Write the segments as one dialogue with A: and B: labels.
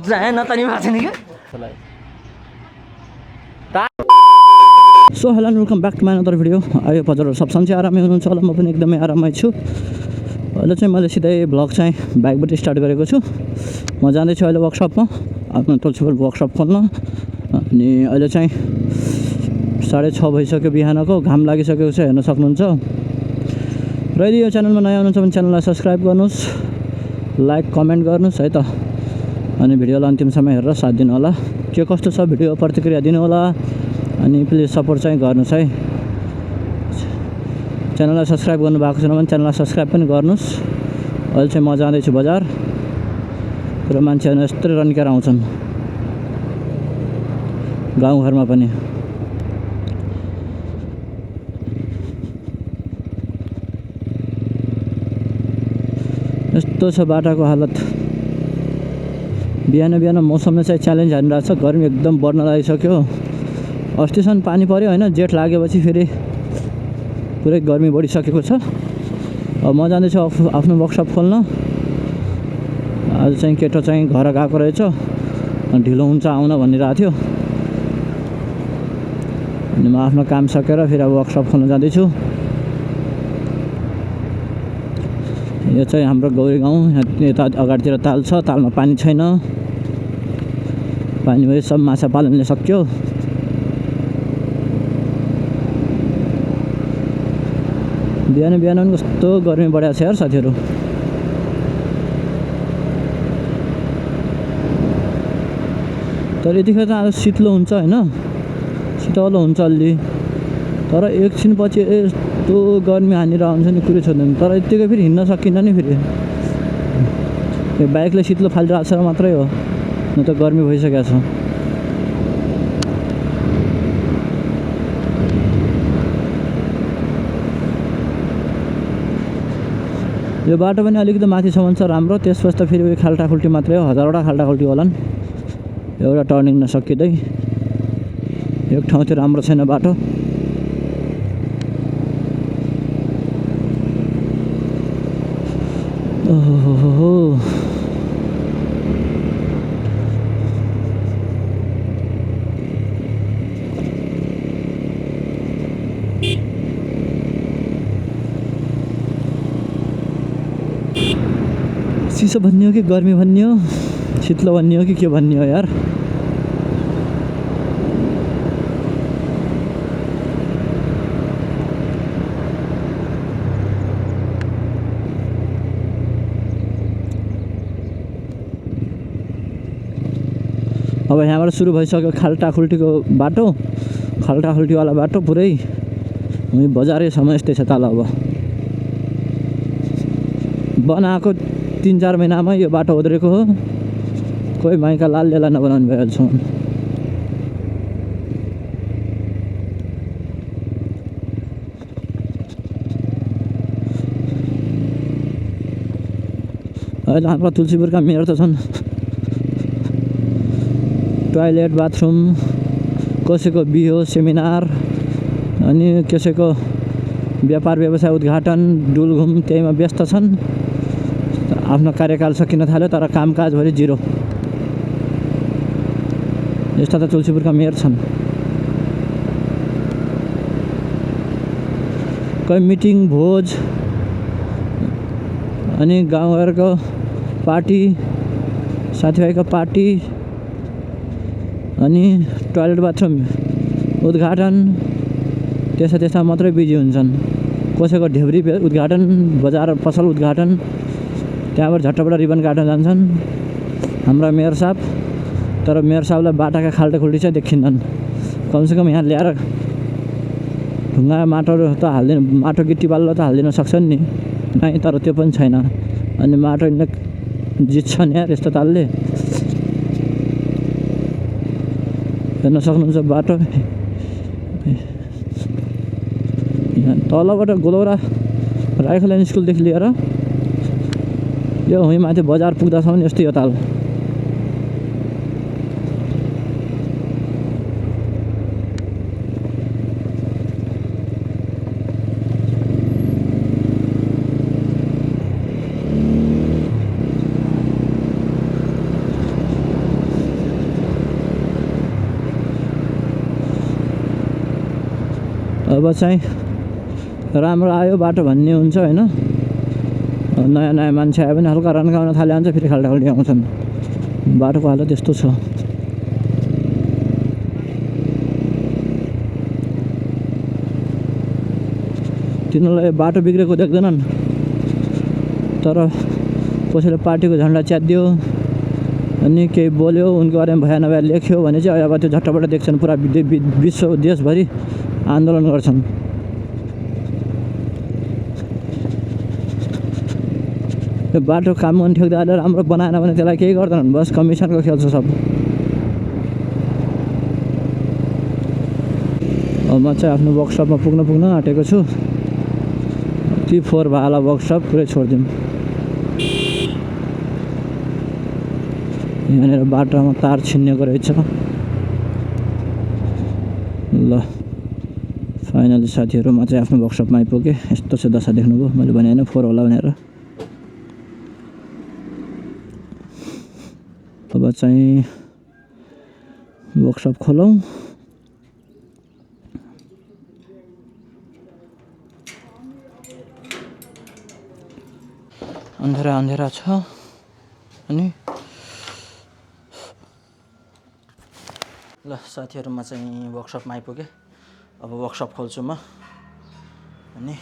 A: जाएन त नि भएको छैन कि so hello and welcome back to my other video. आयो हजुरहरू सब सन्चै आरामै हुनुहुन्छ होला, म पनि एकदमै आरामै छु। अहिले चाहिँ मैले सिधै भ्लग चाहिँ बाइकबाट स्टार्ट गरेको छु। म जाँदैछु अहिले वर्कसपमा, आफ्नो तुलसीपुर वर्कसप खोल्न। अनि अहिले चाहिँ 6:30 भइसक्यो बिहानको, घाम लागिसकेको छ, हेर्न सक्नुहुन्छ। र यदि यो च्यानलमा नयाँ हुनुहुन्छ भने च्यानललाई सब्सक्राइब गर्नुहोस्, लाइक कमेन्ट गर्नुहोस् है त। अनि भिडियोलाई अन्तिमसम्म हेरेर साथ दिनु होला। के कस्तो छ भिडियो प्रतिक्रिया दिनु होला। अनि प्लिज सपोर्ट चाहिँ गर्नुहोस् है। च्यानललाई सब्सक्राइब गर्नु भएको छैन भने च्यानललाई सब्सक्राइब पनि गर्नुहोस्। अहिले चाहिँ म जाँदैछु बजार र मान्छेहरू यस्तै रन्केर आउँछन् गाउँघरमा पनि। यस्तो छ बाटाको हालत। बिहान बिहान मौसमले चाहिँ च्यालेन्ज हानिरहेको छ, गर्मी एकदम बढ्न लागिसक्यो। अस्तिसम्म पानी पऱ्यो होइन, जेठ लागेपछि फेरि पुरै गर्मी बढिसकेको छ। अब म जाँदैछु आफ्नो वर्कसप खोल्न। आज चाहिँ केटो चाहिँ घर गएको रहेछ, ढिलो हुन्छ आउन भनिरहेको थियो। अनि म आफ्नो काम सकेर फेरि अब वर्कसप खोल्न जाँदैछु। यो चाहिँ हाम्रो गौरी गाउँ, यता अगाडितिर ताल छ, तालमा पानी छैन। पानी भए सब माछा पालनले सक्यो। बिहान बिहान पनि कस्तो गर्मी बढाएको छ यार साथीहरू। तर यतिखेर त आज शीतलो हुन्छ होइन, शीतलो हुन्छ अलि। तर एकछिनपछि यस्तो गर्मी हानिरहेको हुन्छ नि, कुरै छोड्दैन। तर यत्तिकै फेरि हिँड्न सकिन्न नि। फेरि यो बाइकले शीतलो फालिरहेको छ मात्रै हो, न त गर्मी भइसकेको छ। यो बाटो पनि अलिकति माथिसम्म छ राम्रो, त्यसपछि त फेरि उयो खाल्टाखुल्टी मात्रै हो, हजारवटा खाल्टाखुल्टी होलान्। एउटा टर्निङ नसकिँदै एक ठाउँ चाहिँ राम्रो छैन बाटो। ओहो चिसो भन्ने हो कि गर्मी भन्ने हो, शीतलो भन्ने हो कि के भन्ने हो यार। अब यहाँबाट सुरु भइसक्यो खाल्टाखुल्टीको बाटो, खाल्टाखुल्टीवाला बाटो पुरै बजारैसम्म यस्तै छ तल। अब बनाएको 3-4 महिनामा यो बाटो ओद्रेको हो। कोही माइका लाल लेला नबनाउनु भयो अहिलेसम्म। अहिले हाम्रो तुलसीपुरका मेयर त छन्, टोयलेट बाथरुम, कसैको बिहे सेमिनार, अनि कसैको व्यापार व्यवसाय उद्घाटन डुलघुम त्यहीमा व्यस्त छन्। आफ्नो कार्यकाल सकिन थाल्यो तर कामकाजभरि जिरो। यस्ता त तुलसीपुरका मेयर छन्। कोही मिटिङ भोज, अनि गाउँघरको पार्टी, साथीभाइको पार्टी, अनि टोयलेट बाथरुम उद्घाटन, त्यस्ता मात्रै बिजी हुन्छन्। कसैको ढेब्री उद्घाटन, बजार पसल उद्घाटन, त्यहाँबाट झट्टबाट रिबन काट्न जान्छन् हाम्रा मेयर साहब। तर मेयर साहबलाई बाटाका खाल्टाखुल्टी चाहिँ देखिन्छन्। कमसेकम यहाँ ल्याएर ढुङ्गा माटो त हाल्दिन, माटो गिट्टी बालुवा त हालिदिन सक्छन् नि, नै तर त्यो पनि छैन। अनि माटो जित्छन् यार यस्तो तालले। हेर्न सक्नुहुन्छ बाटो यहाँ तलबाट गोलौरा राइखलाइन स्कुलदेखि लिएर यो हुँ माथि बजार पुग्दासम्म यस्तै हो ताल। अब चाहिँ राम्रो आयो बाटो भन्ने हुन्छ होइन। नयाँ नयाँ मान्छे आयो भने हल्का रन्काउन थाल्यो भने चाहिँ फेरि खाल्टाखाल्टी आउँछन्। बाटोको हालत यस्तो छ। तिनीहरूलाई बाटो बिग्रेको देख्दैनन्, तर कसैले पार्टीको झन्डा च्यातिदियो अनि केही बोल्यो, उनको बारेमा भए नभए लेख्यो भने चाहिँ अब त्यो झट्टबाट देख्छन्, पुरा विश्व देशभरि आन्दोलन गर्छन्। त्यो बाटो काम गर्ने ठेकदारले राम्रो बनाएन भने त्यसलाई केही गर्दैनन्, बस कमिसनको खेल छ सब। अब म चाहिँ आफ्नो वर्कसपमा पुग्न आँटेको छु। ती 4 भाला वर्कसप पुरै छोडिदिउँ। यहाँनिर बाटोमा तार छिन्नेको रहेछ। ल फाइनली साथीहरू म चाहिँ आफ्नो वर्कसपमा आइपुगेँ। यस्तो छ दशा, देख्नुभयो मैले भने होइन 4 होला भनेर। अब चाहिँ वर्कसप खोलौँ। अन्धेरा छ अनि ल साथीहरू म चाहिँ वर्कसपमा आइपुगेँ। अब वर्कसप खोल्छु म अनि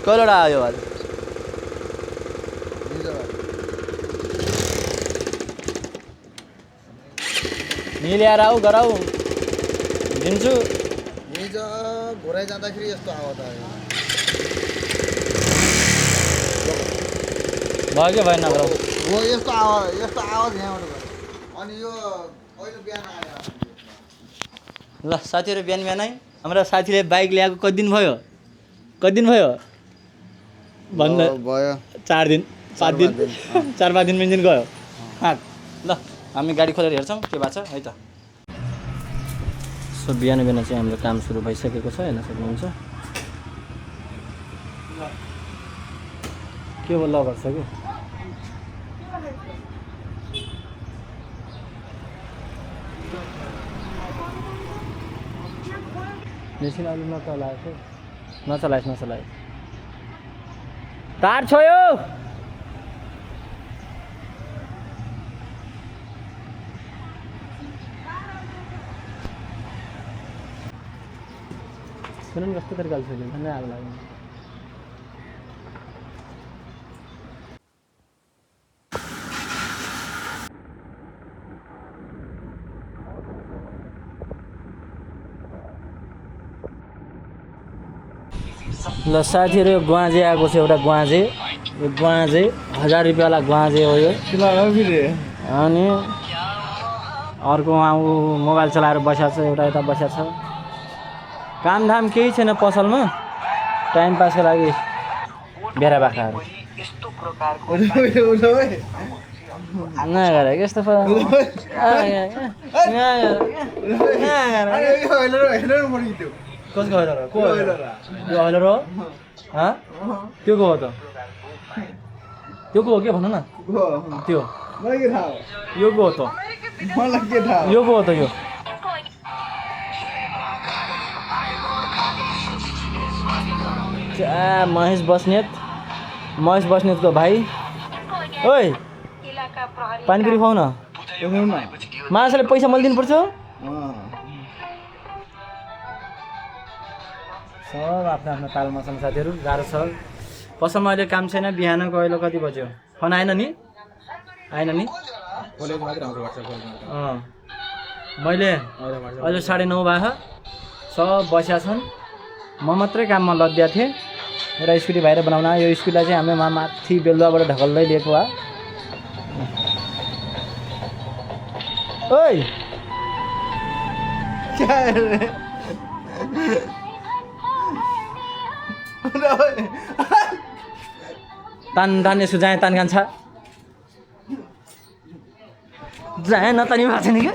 A: कतिवटा आयो आज? नि ल्याएर आऊ गराऊ दिन्छु।
B: हिजो घोराइ जाँदाखेरि यस्तो आवाज आयो।
A: भयो कि भएन गराऊ?
B: हो यस्तो आवाज यहाँबाट भयो। अनि यो अहिले बिहान आयो।
A: ल साथीहरू बिहानै हाम्रो साथीले बाइक ल्याएको कति दिन भयो भन्दा
B: भयो
A: 4 दिन 5 दिन 4-5 दिन मिन्जिन गयो। ल हामी गाडी खोलेर हेर्छौँ के भएको छ है त। सो बिहान चाहिँ हाम्रो काम सुरु भइसकेको छ, हेर्न सक्नुहुन्छ। के भयो ल गर्छ कि मेसिन अलि नचलाएछ तार छोयो। सुन कस्तो तरिकाले छोड्यो भन्ने आगो लाग्यो। ल साथीहरू यो ग्वाजे आएको छ, एउटा ग्वाजे। यो ग्वाजे 1000 रुपियाँवाला ग्वाजे हो यो। अनि अर्को ऊ मोबाइल चलाएर बसेको छ, एउटा यता बसेको छ। कामधाम केही छैन पसलमा, टाइम पासको लागि बेरा बाख्राहरू नगर यस्तो कसको होइन र को यो होइन र त्यो को हो त? त्यो को हो के भन्नु न? त्यो यो को हो त? यो को हो त? यो महेश बस्नेतको भाइ। ओइ पानीपुरी खुवाउ न। मान्छेले पैसा मैले दिनुपर्छ। सब आफ्नो तालमा छन् साथीहरू, गाह्रो छ। पसलमा अहिले काम छैन बिहान गएर कति बज्यो फोन आएन नि मैले अहिले 9:30 भयो सब बसिया छन् म मात्रै काममा लद्दिया थिएँ एउटा स्कुटी बाहिर बनाउन यो स्कुटीलाई चाहिँ हामीले माथि बेलुवाबाट ढकल्दै लिएको हो ओइ तान यसो जाए तान खान्छ जाए नतानी भएको छैन क्या